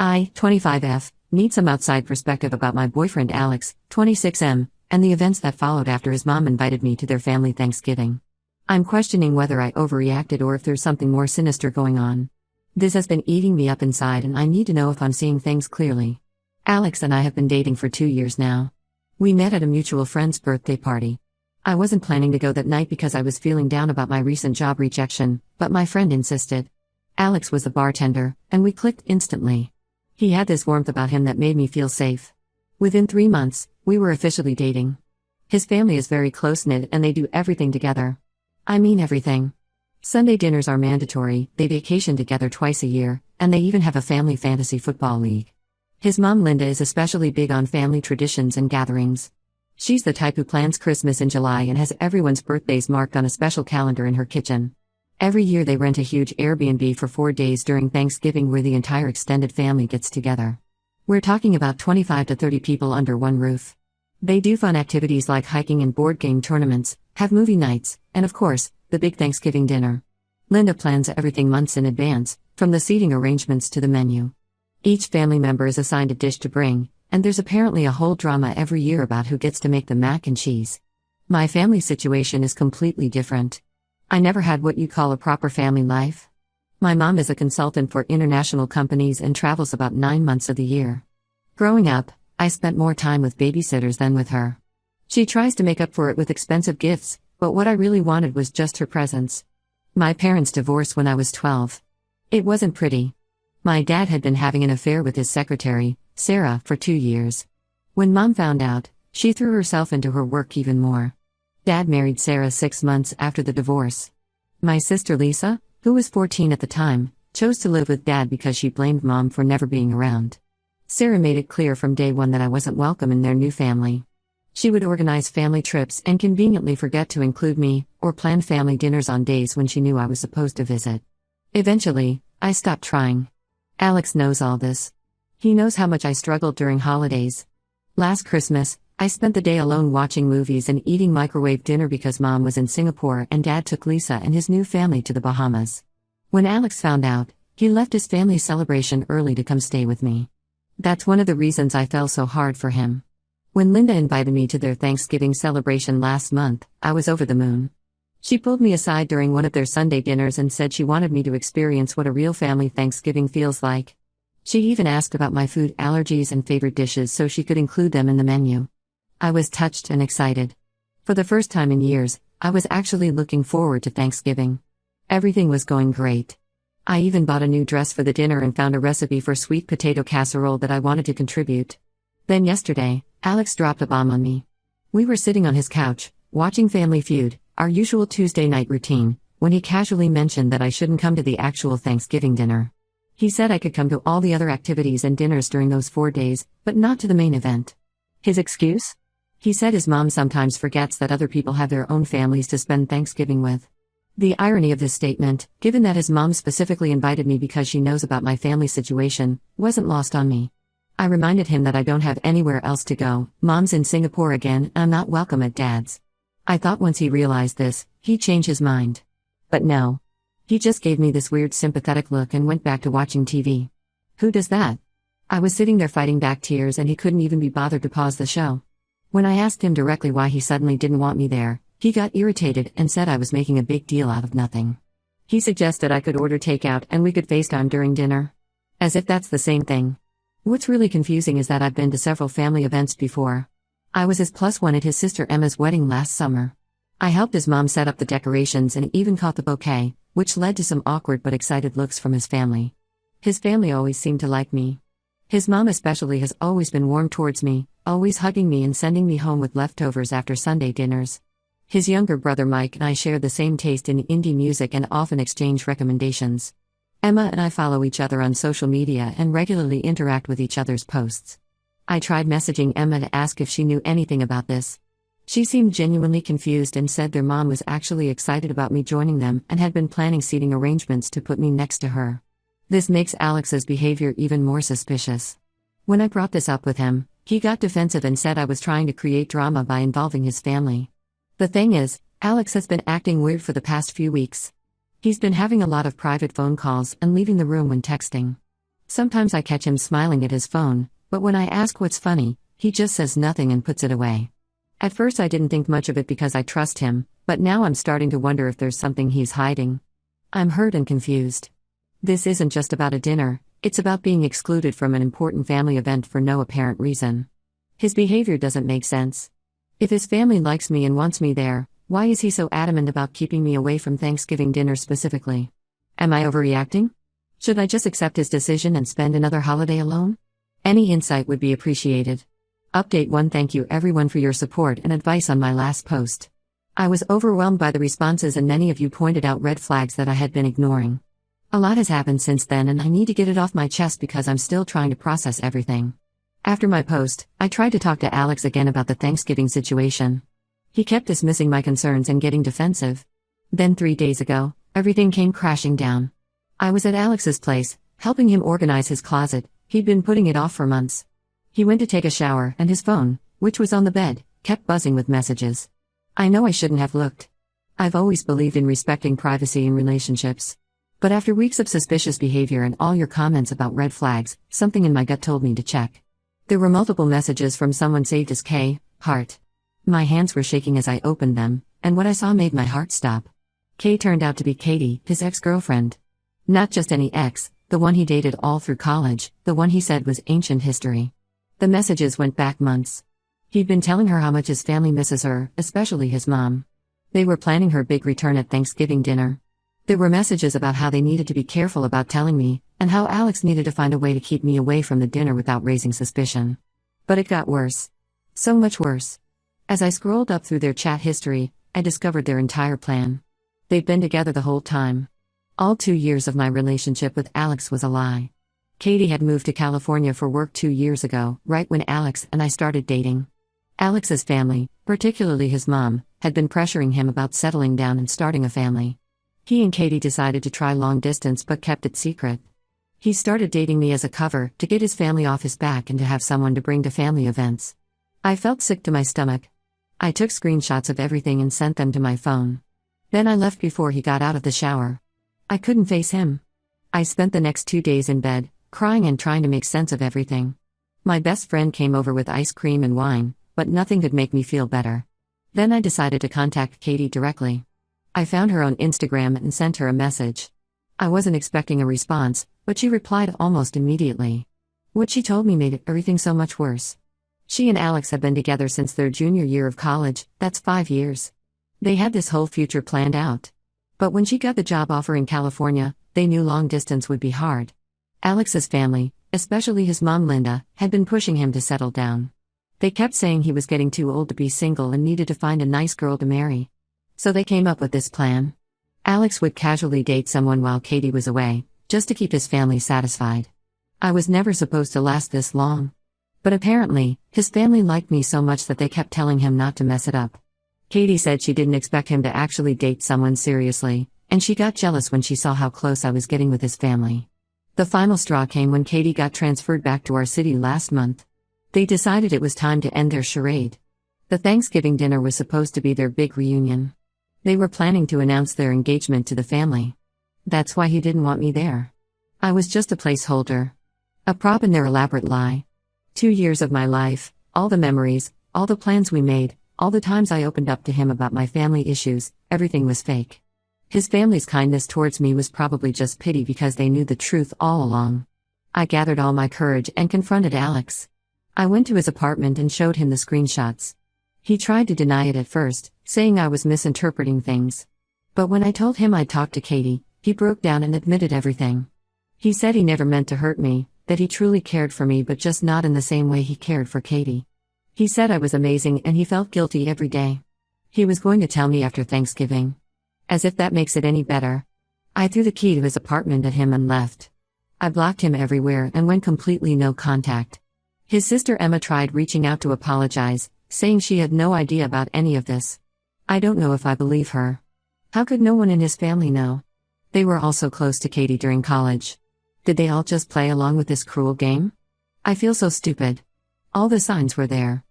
I, 25F, need some outside perspective about my boyfriend Alex, 26M, and the events that followed after his mom invited me to their family Thanksgiving. I'm questioning whether I overreacted or if there's something more sinister going on. This has been eating me up inside and I need to know if I'm seeing things clearly. Alex and I have been dating for 2 years now. We met at a mutual friend's birthday party. I wasn't planning to go that night because I was feeling down about my recent job rejection, but my friend insisted. Alex was the bartender, and we clicked instantly. He had this warmth about him that made me feel safe. Within 3 months, we were officially dating. His family is very close-knit and they do everything together. I mean everything. Sunday dinners are mandatory, they vacation together twice a year, and they even have a family fantasy football league. His mom Linda is especially big on family traditions and gatherings. She's the type who plans Christmas in July and has everyone's birthdays marked on a special calendar in her kitchen. Every year they rent a huge Airbnb for 4 days during Thanksgiving where the entire extended family gets together. We're talking about 25 to 30 people under one roof. They do fun activities like hiking and board game tournaments, have movie nights, and of course, the big Thanksgiving dinner. Linda plans everything months in advance, from the seating arrangements to the menu. Each family member is assigned a dish to bring, and there's apparently a whole drama every year about who gets to make the mac and cheese. My family situation is completely different. I never had what you call a proper family life. My mom is a consultant for international companies and travels about 9 months of the year. Growing up, I spent more time with babysitters than with her. She tries to make up for it with expensive gifts, but what I really wanted was just her presence. My parents divorced when I was 12. It wasn't pretty. My dad had been having an affair with his secretary, Sarah, for 2 years. When Mom found out, she threw herself into her work even more. Dad married Sarah 6 months after the divorce. My sister Lisa, who was 14 at the time, chose to live with Dad because she blamed Mom for never being around. Sarah made it clear from day one that I wasn't welcome in their new family. She would organize family trips and conveniently forget to include me, or plan family dinners on days when she knew I was supposed to visit. Eventually, I stopped trying. Alex knows all this. He knows how much I struggled during holidays. Last Christmas, I spent the day alone watching movies and eating microwave dinner because Mom was in Singapore and Dad took Lisa and his new family to the Bahamas. When Alex found out, he left his family celebration early to come stay with me. That's one of the reasons I fell so hard for him. When Linda invited me to their Thanksgiving celebration last month, I was over the moon. She pulled me aside during one of their Sunday dinners and said she wanted me to experience what a real family Thanksgiving feels like. She even asked about my food allergies and favorite dishes so she could include them in the menu. I was touched and excited. For the first time in years, I was actually looking forward to Thanksgiving. Everything was going great. I even bought a new dress for the dinner and found a recipe for sweet potato casserole that I wanted to contribute. Then yesterday, Alex dropped a bomb on me. We were sitting on his couch, watching Family Feud, our usual Tuesday night routine, when he casually mentioned that I shouldn't come to the actual Thanksgiving dinner. He said I could come to all the other activities and dinners during those 4 days, but not to the main event. His excuse? He said his mom sometimes forgets that other people have their own families to spend Thanksgiving with. The irony of this statement, given that his mom specifically invited me because she knows about my family situation, wasn't lost on me. I reminded him that I don't have anywhere else to go, Mom's in Singapore again, and I'm not welcome at Dad's. I thought once he realized this, he'd change his mind. But no. He just gave me this weird sympathetic look and went back to watching TV. Who does that? I was sitting there fighting back tears and he couldn't even be bothered to pause the show. When I asked him directly why he suddenly didn't want me there, he got irritated and said I was making a big deal out of nothing. He suggested I could order takeout and we could FaceTime during dinner. As if that's the same thing. What's really confusing is that I've been to several family events before. I was his +1 at his sister Emma's wedding last summer. I helped his mom set up the decorations and even caught the bouquet, which led to some awkward but excited looks from his family. His family always seemed to like me. His mom especially has always been warm towards me, always hugging me and sending me home with leftovers after Sunday dinners. His younger brother Mike and I share the same taste in indie music and often exchange recommendations. Emma and I follow each other on social media and regularly interact with each other's posts. I tried messaging Emma to ask if she knew anything about this. She seemed genuinely confused and said their mom was actually excited about me joining them and had been planning seating arrangements to put me next to her. This makes Alex's behavior even more suspicious. When I brought this up with him, he got defensive and said I was trying to create drama by involving his family. The thing is, Alex has been acting weird for the past few weeks. He's been having a lot of private phone calls and leaving the room when texting. Sometimes I catch him smiling at his phone, but when I ask what's funny, he just says nothing and puts it away. At first I didn't think much of it because I trust him, but now I'm starting to wonder if there's something he's hiding. I'm hurt and confused. This isn't just about a dinner, it's about being excluded from an important family event for no apparent reason. His behavior doesn't make sense. If his family likes me and wants me there, why is he so adamant about keeping me away from Thanksgiving dinner specifically? Am I overreacting? Should I just accept his decision and spend another holiday alone? Any insight would be appreciated. Update 1. Thank you everyone for your support and advice on my last post. I was overwhelmed by the responses and many of you pointed out red flags that I had been ignoring. A lot has happened since then and I need to get it off my chest because I'm still trying to process everything. After my post, I tried to talk to Alex again about the Thanksgiving situation. He kept dismissing my concerns and getting defensive. Then 3 days ago, everything came crashing down. I was at Alex's place, helping him organize his closet. He'd been putting it off for months. He went to take a shower and his phone, which was on the bed, kept buzzing with messages. I know I shouldn't have looked. I've always believed in respecting privacy in relationships. But after weeks of suspicious behavior and all your comments about red flags, something in my gut told me to check. There were multiple messages from someone saved as K, heart. My hands were shaking as I opened them, and what I saw made my heart stop. K turned out to be Katie, his ex-girlfriend. Not just any ex, the one he dated all through college, the one he said was ancient history. The messages went back months. He'd been telling her how much his family misses her, especially his mom. They were planning her big return at Thanksgiving dinner. There were messages about how they needed to be careful about telling me, and how Alex needed to find a way to keep me away from the dinner without raising suspicion. But it got worse. So much worse. As I scrolled up through their chat history, I discovered their entire plan. They'd been together the whole time. All 2 years of my relationship with Alex was a lie. Katie had moved to California for work 2 years ago, right when Alex and I started dating. Alex's family, particularly his mom, had been pressuring him about settling down and starting a family. He and Katie decided to try long distance but kept it secret. He started dating me as a cover, to get his family off his back and to have someone to bring to family events. I felt sick to my stomach. I took screenshots of everything and sent them to my phone. Then I left before he got out of the shower. I couldn't face him. I spent the next 2 days in bed, crying and trying to make sense of everything. My best friend came over with ice cream and wine, but nothing could make me feel better. Then I decided to contact Katie directly. I found her on Instagram and sent her a message. I wasn't expecting a response, but she replied almost immediately. What she told me made everything so much worse. She and Alex had been together since their junior year of college, that's 5 years. They had this whole future planned out. But when she got the job offer in California, they knew long distance would be hard. Alex's family, especially his mom Linda, had been pushing him to settle down. They kept saying he was getting too old to be single and needed to find a nice girl to marry. So they came up with this plan. Alex would casually date someone while Katie was away, just to keep his family satisfied. I was never supposed to last this long. But apparently, his family liked me so much that they kept telling him not to mess it up. Katie said she didn't expect him to actually date someone seriously, and she got jealous when she saw how close I was getting with his family. The final straw came when Katie got transferred back to our city last month. They decided it was time to end their charade. The Thanksgiving dinner was supposed to be their big reunion. They were planning to announce their engagement to the family. That's why he didn't want me there. I was just a placeholder. A prop in their elaborate lie. 2 years of my life, all the memories, all the plans we made, all the times I opened up to him about my family issues, everything was fake. His family's kindness towards me was probably just pity because they knew the truth all along. I gathered all my courage and confronted Alex. I went to his apartment and showed him the screenshots. He tried to deny it at first, saying I was misinterpreting things. But when I told him I'd talked to Katie, he broke down and admitted everything. He said he never meant to hurt me, that he truly cared for me but just not in the same way he cared for Katie. He said I was amazing and he felt guilty every day. He was going to tell me after Thanksgiving. As if that makes it any better. I threw the key to his apartment at him and left. I blocked him everywhere and went completely no contact. His sister Emma tried reaching out to apologize, saying she had no idea about any of this. I don't know if I believe her. How could no one in his family know? They were all so close to Katie during college. Did they all just play along with this cruel game? I feel so stupid. All the signs were there.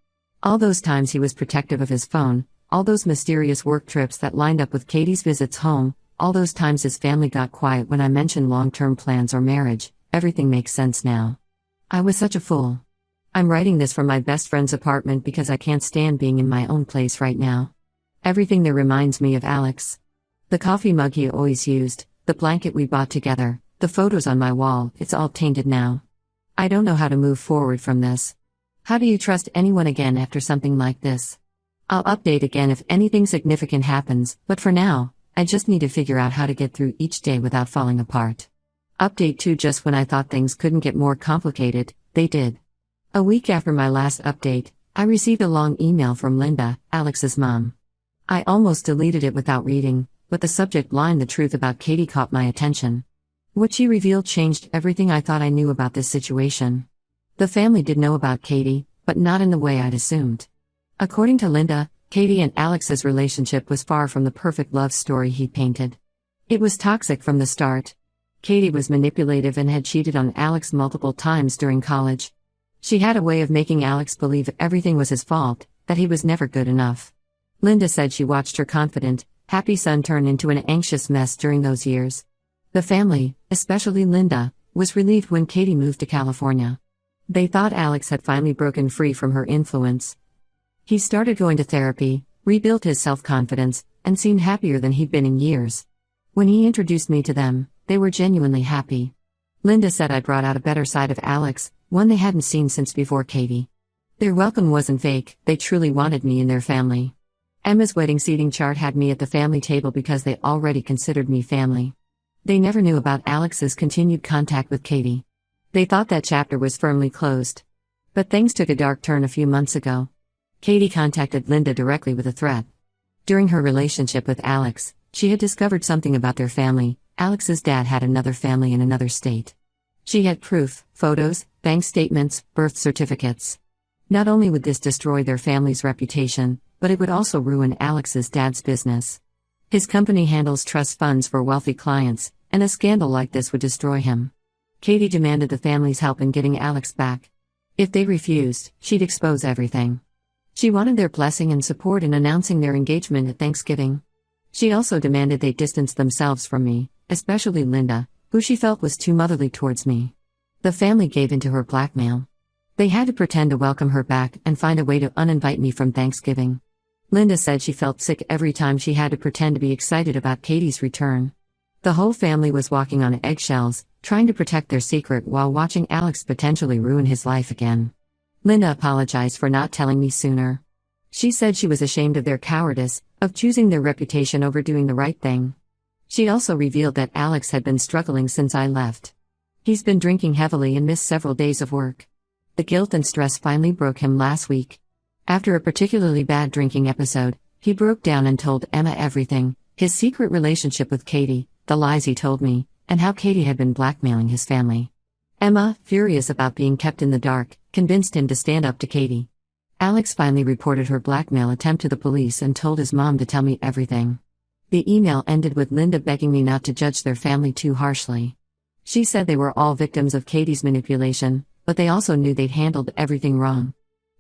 All those times he was protective of his phone, all those mysterious work trips that lined up with Katie's visits home, all those times his family got quiet when I mentioned long-term plans or marriage, Everything makes sense now. I was such a fool. I'm writing this from my best friend's apartment because I can't stand being in my own place right now. Everything there reminds me of Alex. The coffee mug he always used, the blanket we bought together, the photos on my wall, it's all tainted now. I don't know how to move forward from this. How do you trust anyone again after something like this? I'll update again if anything significant happens, but for now, I just need to figure out how to get through each day without falling apart. Update 2. Just when I thought things couldn't get more complicated, they did. A week after my last update, I received a long email from Linda, Alex's mom. I almost deleted it without reading, but the subject line, "The truth about Katie," caught my attention. What she revealed changed everything I thought I knew about this situation. The family did know about Katie, but not in the way I'd assumed. According to Linda, Katie and Alex's relationship was far from the perfect love story he painted. It was toxic from the start. Katie was manipulative and had cheated on Alex multiple times during college. She had a way of making Alex believe everything was his fault, that he was never good enough. Linda said she watched her confident, happy son turn into an anxious mess during those years. The family, especially Linda, was relieved when Katie moved to California. They thought Alex had finally broken free from her influence. He started going to therapy, rebuilt his self-confidence, and seemed happier than he'd been in years. When he introduced me to them, they were genuinely happy. Linda said I brought out a better side of Alex, one they hadn't seen since before Katie. Their welcome wasn't fake, they truly wanted me in their family. Emma's wedding seating chart had me at the family table because they already considered me family. They never knew about Alex's continued contact with Katie. They thought that chapter was firmly closed. But things took a dark turn a few months ago. Katie contacted Linda directly with a threat. During her relationship with Alex, she had discovered something about their family. Alex's dad had another family in another state. She had proof, photos, bank statements, birth certificates. Not only would this destroy their family's reputation, but it would also ruin Alex's dad's business. His company handles trust funds for wealthy clients, and a scandal like this would destroy him. Katie demanded the family's help in getting Alex back. If they refused, she'd expose everything. She wanted their blessing and support in announcing their engagement at Thanksgiving. She also demanded they distance themselves from me, especially Linda, who she felt was too motherly towards me. The family gave in to her blackmail. They had to pretend to welcome her back and find a way to uninvite me from Thanksgiving. Linda said she felt sick every time she had to pretend to be excited about Katie's return. The whole family was walking on eggshells, trying to protect their secret while watching Alex potentially ruin his life again. Linda apologized for not telling me sooner. She said she was ashamed of their cowardice, of choosing their reputation over doing the right thing. She also revealed that Alex had been struggling since I left. He's been drinking heavily and missed several days of work. The guilt and stress finally broke him last week. After a particularly bad drinking episode, he broke down and told Emma everything, his secret relationship with Katie, the lies he told me, and how Katie had been blackmailing his family. Emma, furious about being kept in the dark, convinced him to stand up to Katie. Alex finally reported her blackmail attempt to the police and told his mom to tell me everything. The email ended with Linda begging me not to judge their family too harshly. She said they were all victims of Katie's manipulation, but they also knew they'd handled everything wrong.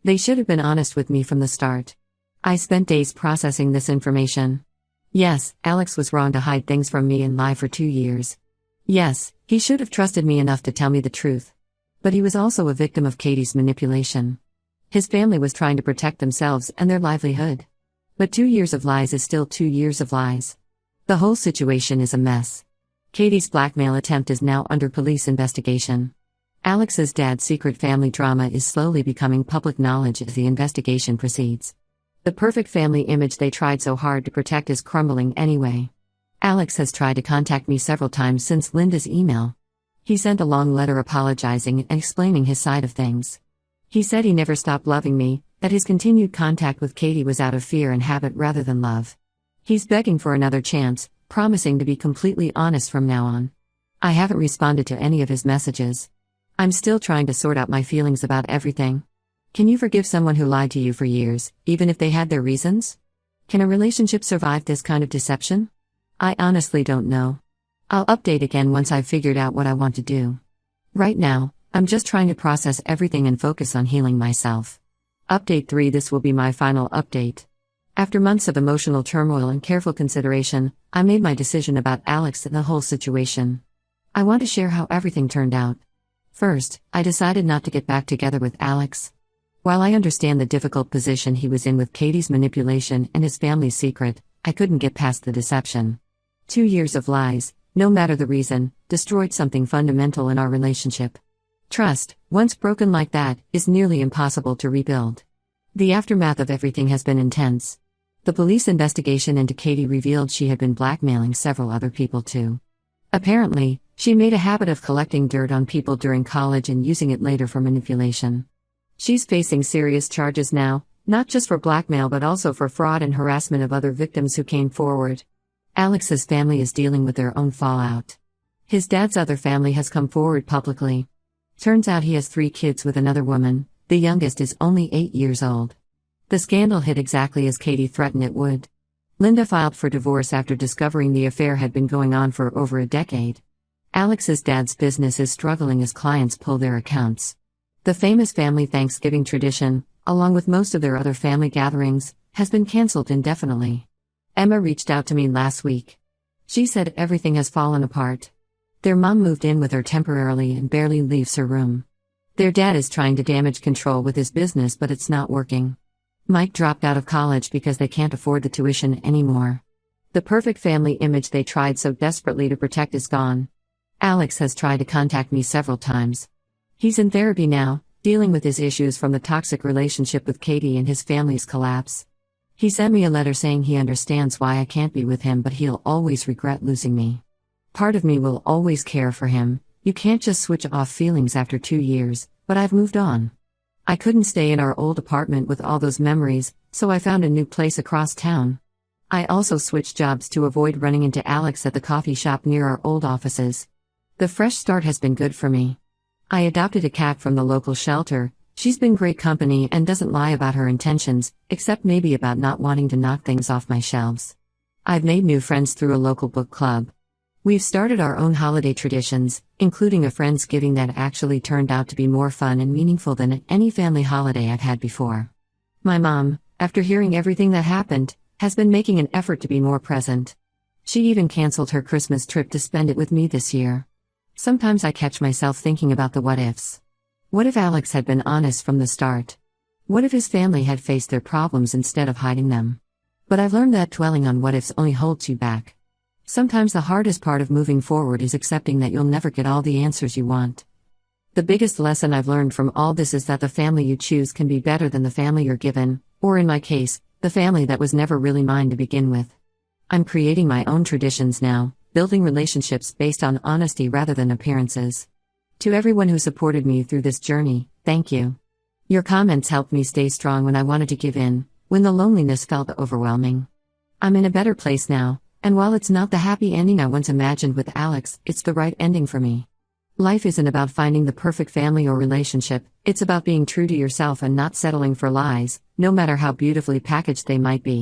They should have been honest with me from the start. I spent days processing this information. Yes, Alex was wrong to hide things from me and lie for 2 years. Yes, he should have trusted me enough to tell me the truth. But he was also a victim of Katie's manipulation. His family was trying to protect themselves and their livelihood. But 2 years of lies is still 2 years of lies. The whole situation is a mess. Katie's blackmail attempt is now under police investigation. Alex's dad's secret family drama is slowly becoming public knowledge as the investigation proceeds. The perfect family image they tried so hard to protect is crumbling anyway. Alex has tried to contact me several times since Linda's email. He sent a long letter apologizing and explaining his side of things. He said he never stopped loving me, that his continued contact with Katie was out of fear and habit rather than love. He's begging for another chance, promising to be completely honest from now on. I haven't responded to any of his messages. I'm still trying to sort out my feelings about everything. Can you forgive someone who lied to you for years, even if they had their reasons? Can a relationship survive this kind of deception? I honestly don't know. I'll update again once I've figured out what I want to do. Right now, I'm just trying to process everything and focus on healing myself. Update 3. This will be my final update. After months of emotional turmoil and careful consideration, I made my decision about Alex and the whole situation. I want to share how everything turned out. First, I decided not to get back together with Alex. While I understand the difficult position he was in with Katie's manipulation and his family's secret, I couldn't get past the deception. 2 years of lies, no matter the reason, destroyed something fundamental in our relationship. Trust, once broken like that, is nearly impossible to rebuild. The aftermath of everything has been intense. The police investigation into Katie revealed she had been blackmailing several other people too. Apparently, she made a habit of collecting dirt on people during college and using it later for manipulation. She's facing serious charges now, not just for blackmail but also for fraud and harassment of other victims who came forward. Alex's family is dealing with their own fallout. His dad's other family has come forward publicly. Turns out he has 3 kids with another woman, the youngest is only 8 years old. The scandal hit exactly as Katie threatened it would. Linda filed for divorce after discovering the affair had been going on for over a decade. Alex's dad's business is struggling as clients pull their accounts. The famous family Thanksgiving tradition, along with most of their other family gatherings, has been cancelled indefinitely. Emma reached out to me last week. She said everything has fallen apart. Their mom moved in with her temporarily and barely leaves her room. Their dad is trying to damage control with his business but it's not working. Mike dropped out of college because they can't afford the tuition anymore. The perfect family image they tried so desperately to protect is gone. Alex has tried to contact me several times. He's in therapy now, dealing with his issues from the toxic relationship with Katie and his family's collapse. He sent me a letter saying he understands why I can't be with him but he'll always regret losing me. Part of me will always care for him. You can't just switch off feelings after 2 years, but I've moved on. I couldn't stay in our old apartment with all those memories, so I found a new place across town. I also switched jobs to avoid running into Alex at the coffee shop near our old offices. The fresh start has been good for me. I adopted a cat from the local shelter. She's been great company and doesn't lie about her intentions, except maybe about not wanting to knock things off my shelves. I've made new friends through a local book club. We've started our own holiday traditions, including a Friendsgiving that actually turned out to be more fun and meaningful than any family holiday I've had before. My mom, after hearing everything that happened, has been making an effort to be more present. She even canceled her Christmas trip to spend it with me this year. Sometimes I catch myself thinking about the what-ifs. What if Alex had been honest from the start? What if his family had faced their problems instead of hiding them? But I've learned that dwelling on what-ifs only holds you back. Sometimes the hardest part of moving forward is accepting that you'll never get all the answers you want. The biggest lesson I've learned from all this is that the family you choose can be better than the family you're given, or in my case, the family that was never really mine to begin with. I'm creating my own traditions now, building relationships based on honesty rather than appearances. To everyone who supported me through this journey, thank you. Your comments helped me stay strong when I wanted to give in, when the loneliness felt overwhelming. I'm in a better place now. And while it's not the happy ending I once imagined with Alex, it's the right ending for me. Life isn't about finding the perfect family or relationship, it's about being true to yourself and not settling for lies, no matter how beautifully packaged they might be.